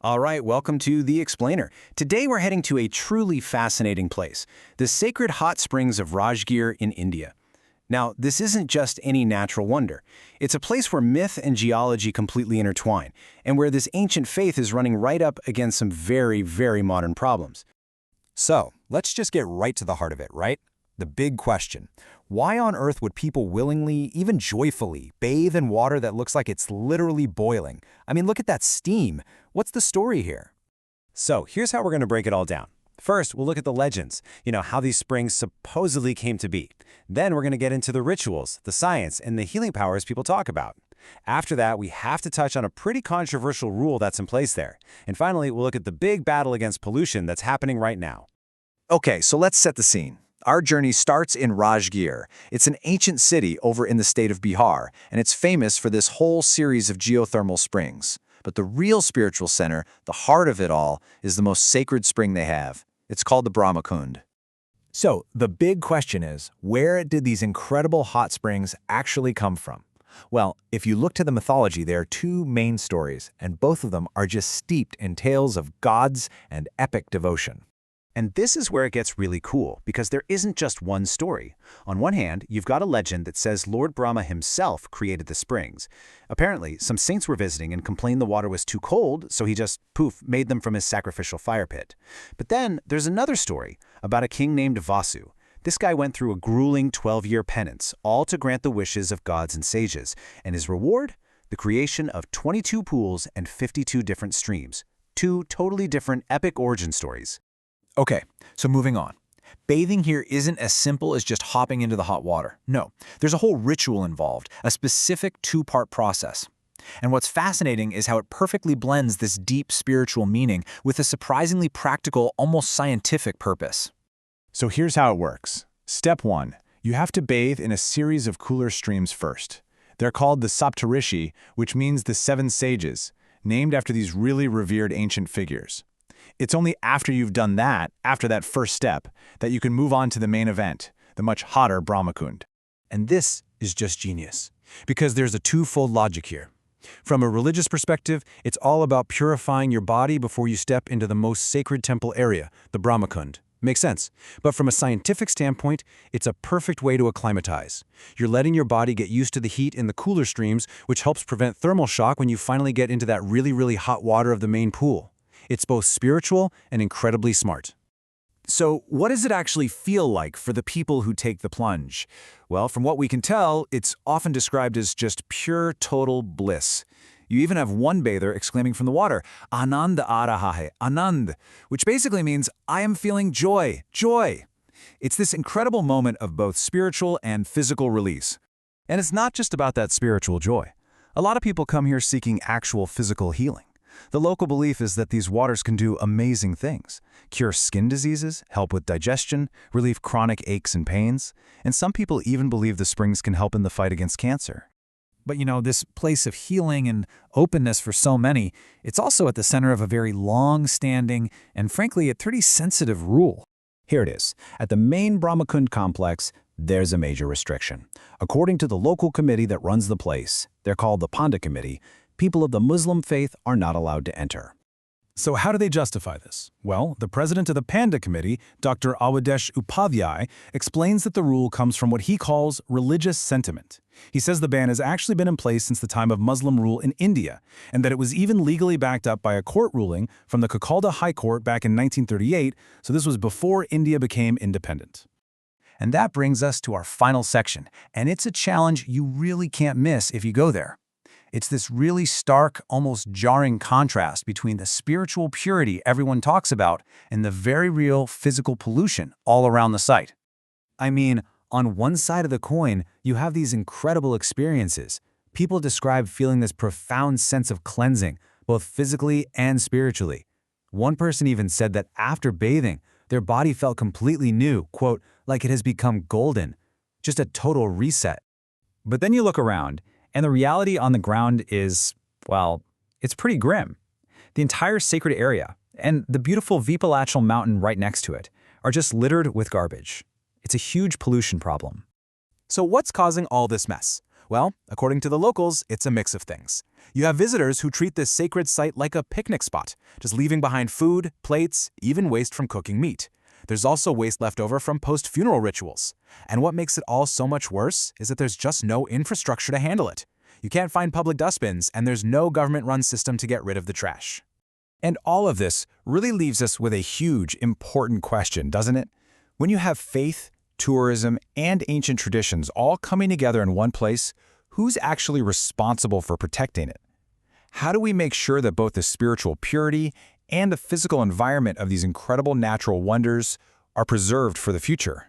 All right, welcome to The Explainer. Today we're heading to a truly fascinating place, the sacred hot springs of Rajgir in India. Now, this isn't just any natural wonder. It's a place where myth and geology completely intertwine, and where this ancient faith is running right up against some very, very modern problems. So, let's just get right to the heart of it, right? The big question. Why on earth would people willingly, even joyfully, bathe in water that looks like it's literally boiling? I mean, look at that steam. What's the story here? So here's how we're going to break it all down. First, we'll look at the legends, how these springs supposedly came to be. Then we're going to get into the rituals, the science, and the healing powers people talk about. After that, we have to touch on a pretty controversial rule that's in place there. And finally, we'll look at the big battle against pollution that's happening right now. Okay, so let's set the scene. Our journey starts in Rajgir. It's an ancient city over in the state of Bihar, and it's famous for this whole series of geothermal springs. But the real spiritual center, the heart of it all, is the most sacred spring they have. It's called the Brahmakund. So, the big question is, where did these incredible hot springs actually come from? Well, if you look to the mythology, there are two main stories, and both of them are just steeped in tales of gods and epic devotion. And this is where it gets really cool, because there isn't just one story. On one hand, you've got a legend that says Lord Brahma himself created the springs. Apparently, some saints were visiting and complained the water was too cold, so he just, poof, made them from his sacrificial fire pit. But then there's another story about a king named Vasu. This guy went through a grueling 12-year penance, all to grant the wishes of gods and sages. And his reward? The creation of 22 pools and 52 different streams. Two totally different epic origin stories. Okay, so moving on. Bathing here isn't as simple as just hopping into the hot water. No, there's a whole ritual involved, a specific two-part process. And what's fascinating is how it perfectly blends this deep spiritual meaning with a surprisingly practical, almost scientific purpose. So here's how it works. Step 1. You have to bathe in a series of cooler streams first. They're called the Saptarishi, which means the seven sages, named after these really revered ancient figures. It's only after you've done that, after that first step, that you can move on to the main event, the much hotter Brahmakund. And this is just genius, because there's a twofold logic here. From a religious perspective, it's all about purifying your body before you step into the most sacred temple area, the Brahmakund. Makes sense. But from a scientific standpoint, it's a perfect way to acclimatize. You're letting your body get used to the heat in the cooler streams, which helps prevent thermal shock when you finally get into that really, really hot water of the main pool. It's both spiritual and incredibly smart. So, what does it actually feel like for the people who take the plunge? Well, from what we can tell, it's often described as just pure, total bliss. You even have one bather exclaiming from the water, "Anand arahahe, Anand," which basically means, "I am feeling joy, joy." It's this incredible moment of both spiritual and physical release. And it's not just about that spiritual joy. A lot of people come here seeking actual physical healing. The local belief is that these waters can do amazing things: cure skin diseases, help with digestion, relieve chronic aches and pains, and some people even believe the springs can help in the fight against cancer. But this place of healing and openness for so many, it's also at the center of a very long-standing and frankly a pretty sensitive rule. Here it is. At the main Brahmakund complex, there's a major restriction. According to the local committee that runs the place, they're called the Panda Committee, people of the Muslim faith are not allowed to enter. So how do they justify this? Well, the president of the Panda Committee, Dr. Awadesh Upadhyay, explains that the rule comes from what he calls religious sentiment. He says the ban has actually been in place since the time of Muslim rule in India, and that it was even legally backed up by a court ruling from the Kakalda High Court back in 1938, so this was before India became independent. And that brings us to our final section, and it's a challenge you really can't miss if you go there. It's this really stark, almost jarring contrast between the spiritual purity everyone talks about and the very real physical pollution all around the site. I mean, on one side of the coin, you have these incredible experiences. People describe feeling this profound sense of cleansing, both physically and spiritually. One person even said that after bathing, their body felt completely new, quote, like it has become golden. Just a total reset. But then you look around, and the reality on the ground is, well, it's pretty grim. The entire sacred area, and the beautiful Vipalachal mountain right next to it, are just littered with garbage. It's a huge pollution problem. So what's causing all this mess? Well, according to the locals, it's a mix of things. You have visitors who treat this sacred site like a picnic spot, just leaving behind food, plates, even waste from cooking meat. There's also waste left over from post-funeral rituals. And what makes it all so much worse is that there's just no infrastructure to handle it. You can't find public dustbins, and there's no government-run system to get rid of the trash. And all of this really leaves us with a huge, important question, doesn't it? When you have faith, tourism, and ancient traditions all coming together in one place, who's actually responsible for protecting it? How do we make sure that both the spiritual purity and the physical environment of these incredible natural wonders are preserved for the future?